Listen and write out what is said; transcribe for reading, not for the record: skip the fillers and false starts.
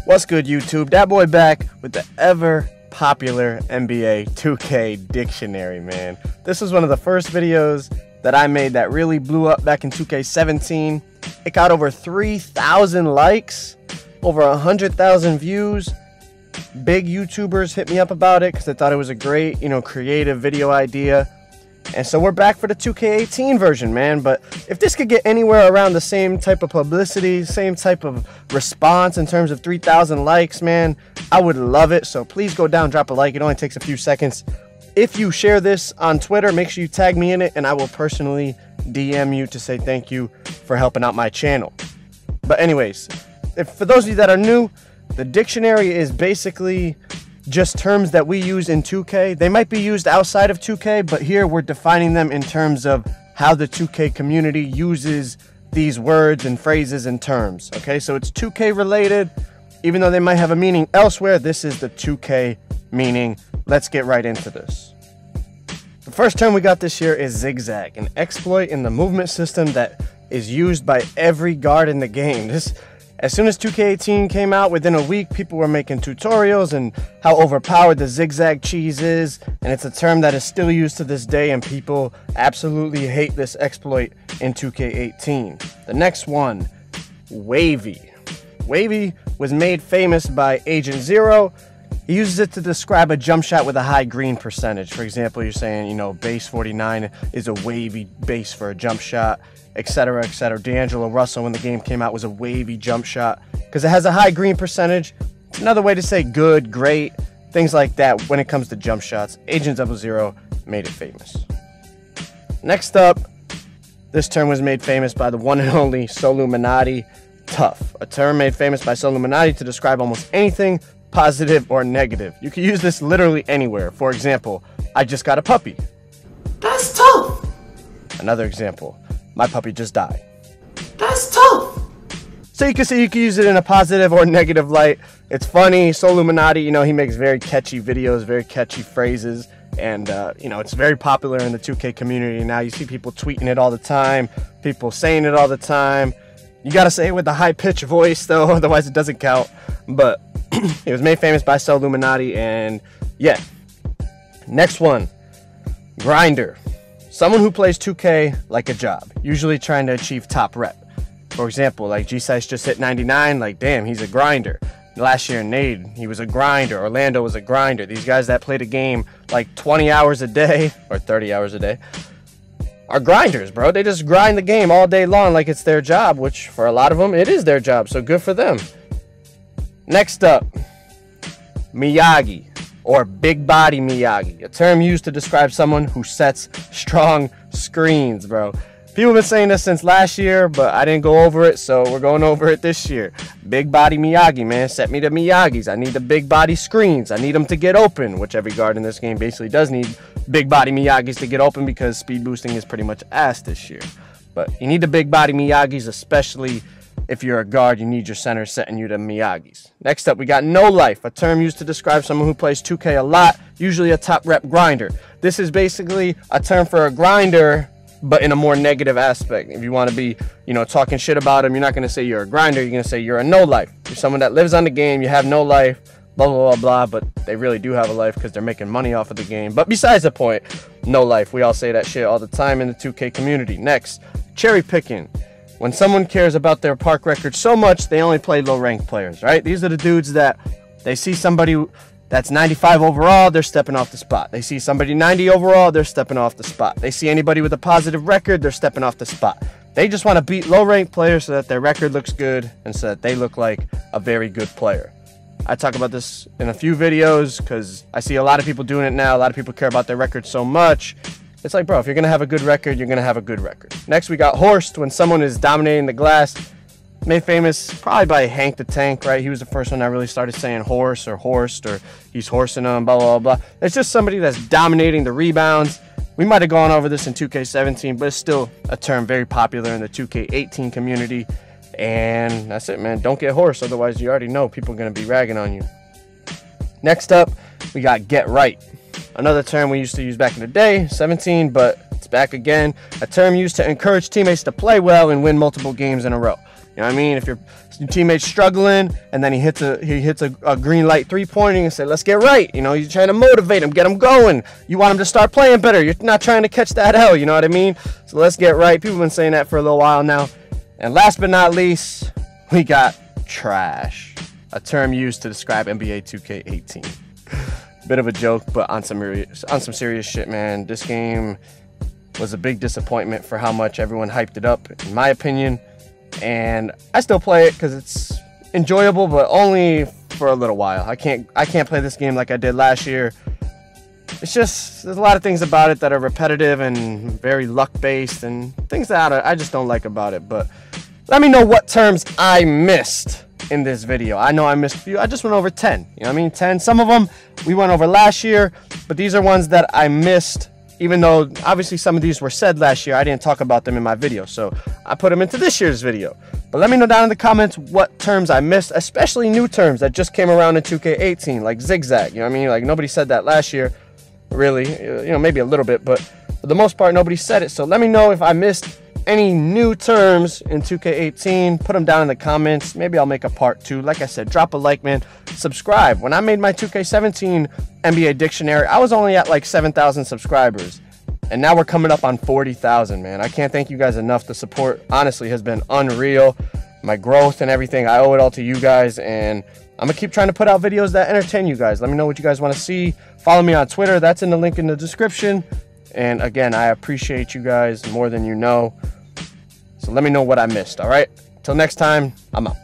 What's good, YouTube? Dat boy back with the ever popular NBA 2K dictionary, man. This was one of the first videos that I made that really blew up back in 2K17. It got over 3,000 likes, over 100,000 views. Big YouTubers hit me up about it because they thought it was a great, creative video idea. And so we're back for the 2K18 version, man. But if this could get anywhere around the same type of publicity, same type of response in terms of 3,000 likes, man, I would love it. So please go down, drop a like. It only takes a few seconds. If you share this on Twitter, make sure you tag me in it, and I will personally DM you to say thank you for helping out my channel. But anyways, for those of you that are new, the dictionary is basically just terms that we use in 2K. They might be used outside of 2K, but here we're defining them in terms of how the 2K community uses these words and phrases and terms. Okay, so it's 2K related. Even though they might have a meaning elsewhere, this is the 2K meaning. Let's get right into this. The first term we got this year is zigzag, an exploit in the movement system that is used by every guard in the game. As soon as 2K18 came out, within a week, people were making tutorials and how overpowered the zigzag cheese is, and it's a term that is still used to this day, and people absolutely hate this exploit in 2K18. The next one, wavy. Wavy was made famous by Agent Zero. He uses it to describe a jump shot with a high green percentage. For example, you're saying, base 49 is a wavy base for a jump shot, etc., etc. D'Angelo Russell, when the game came out, was a wavy jump shot because it has a high green percentage. It's another way to say good, great, things like that when it comes to jump shots. Agent 00 made it famous. Next up, this term was made famous by the one and only Soluminati. Tough, a term made famous by Soluminati to describe almost anything positive or negative. You can use this literally anywhere. For example, I just got a puppy. That's tough. Another example, my puppy just died. That's tough. So you can see you can use it in a positive or negative light. It's funny. Soluminati, he makes very catchy videos, very catchy phrases, and it's very popular in the 2K community now. You see people tweeting it all the time, people saying it all the time. You gotta say it with a high-pitched voice though, otherwise it doesn't count. But it was made famous by Soluminati, and yeah. Next one, grinder. Someone who plays 2K like a job, usually trying to achieve top rep. For example, like G-Sice just hit 99, like damn, he's a grinder. Last year, Nade, he was a grinder. Orlando was a grinder. These guys that play the game like 20 hours a day, or 30 hours a day, are grinders, bro. They just grind the game all day long like it's their job, which for a lot of them, it is their job, so good for them. Next up, Miyagi, or big body Miyagi, a term used to describe someone who sets strong screens, bro. People have been saying this since last year, but I didn't go over it, so we're going over it this year. Big body Miyagi, man. Set me the Miyagis. I need the big body screens. I need them to get open, which every guard in this game basically does need big body Miyagis to get open because speed boosting is pretty much ass this year. But you need the big body Miyagis, especially if you're a guard. You need your center setting you the Miyagis. Next up, we got no life, a term used to describe someone who plays 2K a lot, usually a top rep grinder. This is basically a term for a grinder, but in a more negative aspect. If you want to be, talking shit about them, you're not going to say you're a grinder. You're going to say you're a no life. You're someone that lives on the game. You have no life, blah, blah, blah, blah. But they really do have a life because they're making money off of the game. But besides the point, no life. We all say that shit all the time in the 2K community. Next, cherry picking. When someone cares about their park record so much, they only play low-ranked players, right? These are the dudes that they see somebody that's 95 overall, they're stepping off the spot. They see somebody 90 overall, they're stepping off the spot. They see anybody with a positive record, they're stepping off the spot. They just want to beat low-ranked players so that their record looks good and so that they look like a very good player. I talk about this in a few videos because I see a lot of people doing it now. A lot of people care about their record so much. It's like, bro, if you're going to have a good record, you're going to have a good record. Next, we got horsed, when someone is dominating the glass. Made famous probably by Hank the Tank, right? He was the first one that really started saying horse or horsed or he's horsing them, blah, blah, blah. It's just somebody that's dominating the rebounds. We might have gone over this in 2K17, but it's still a term very popular in the 2K18 community. And that's it, man. Don't get horsed, otherwise you already know people are going to be ragging on you. Next up, we got get right. Another term we used to use back in the day, 17, but it's back again. A term used to encourage teammates to play well and win multiple games in a row. You know what I mean? If you're your teammate's struggling, and then he hits a green light three-pointer and say, let's get right. You know, you're trying to motivate him, get him going. You want him to start playing better. You're not trying to catch that L, you know what I mean? So let's get right. People have been saying that for a little while now. And last but not least, we got trash, a term used to describe NBA 2K18. Bit of a joke, but on some serious shit, man. This game was a big disappointment for how much everyone hyped it up, in my opinion. And I still play it because it's enjoyable, but only for a little while. I can't play this game like I did last year. It's just, there's a lot of things about it that are repetitive and very luck-based, and things that I just don't like about it. But let me know what terms I missed in this video. I know I missed a few. I just went over 10. You know what I mean? 10. Some of them we went over last year, but these are ones that I missed. Even though obviously some of these were said last year, I didn't talk about them in my video, so I put them into this year's video. But let me know down in the comments what terms I missed, especially new terms that just came around in 2K18, like zigzag. You know what I mean? Like, nobody said that last year, really. You know, maybe a little bit, but for the most part, nobody said it. So let me know if I missed any new terms in 2K18. Put them down in the comments. Maybe I'll make a part 2. Like I said, drop a like, man. Subscribe. When I made my 2K17 NBA dictionary, I was only at like 7,000 subscribers, and now we're coming up on 40,000, man. I can't thank you guys enough. The support honestly has been unreal. My growth and everything, I owe it all to you guys, and I'm gonna keep trying to put out videos that entertain you guys. Let me know what you guys want to see. Follow me on Twitter. That's in the link in the description. And again, I appreciate you guys more than you know. So let me know what I missed, all right? Till next time, I'm out.